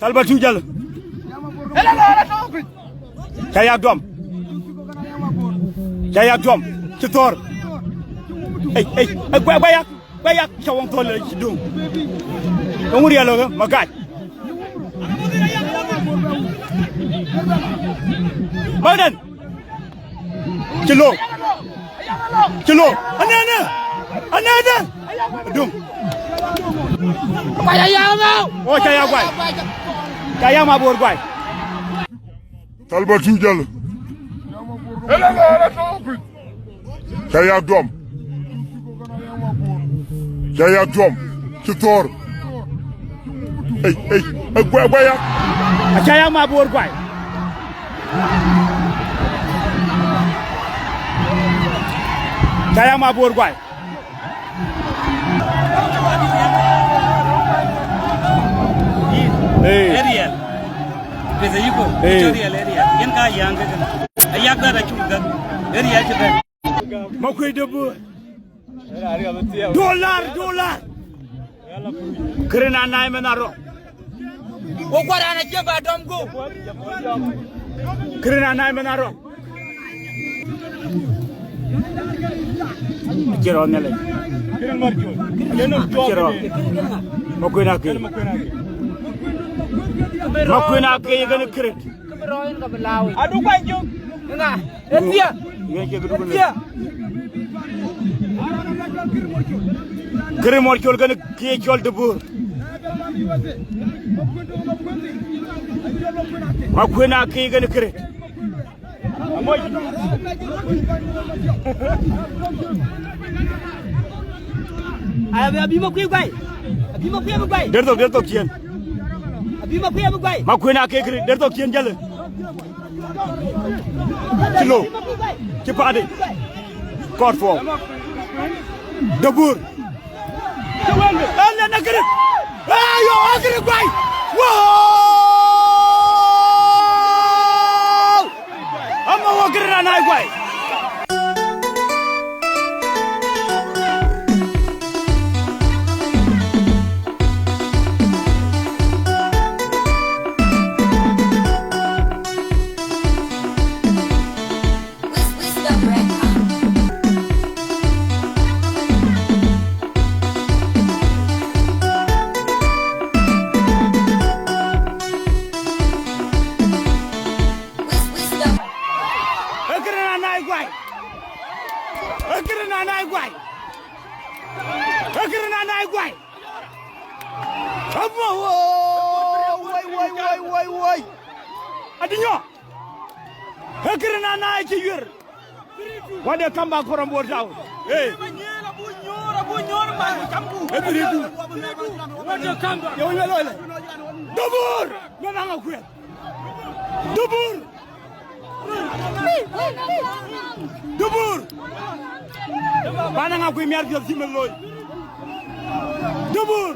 talba tujal Ayak dom Ayak dom ci tor ay bayak cawon tole ci dum nguri yalo ga magaj badan kilo ana dum oh Ayak ma bor gway talba tujal Ayak dom ci tor ay bayak Ayak ma bor gway Ayak ma bor gway area pese yuko tutorial area yen ka yanga kan Ayak da rachu ga area ci ben Makuei debu dollar Keret Anai menaro o kwara na ke ba dom go Keret Anai menaro kiro nele kiro Makuei Akech yegana keret adu kwanjo nga etia keret mor chol gana kiye chol debu Makuei Akech yegana keret abi Makuei gwai dertok kien abi Makuei gwai Makuei Akech keret dertok kien jale kilo ci paade kort fo debour ala na keret ayo agre gway wow amma wo Keret Anai gway Keret Anai gway amma way adinyo Keret Anai ci yer wade kamba korom bo taw bu ñor ma kambu ebiridu wade kamba yow lolé dubur na nga kuye dubur bana nga kuy mer jof ci mel loy dubur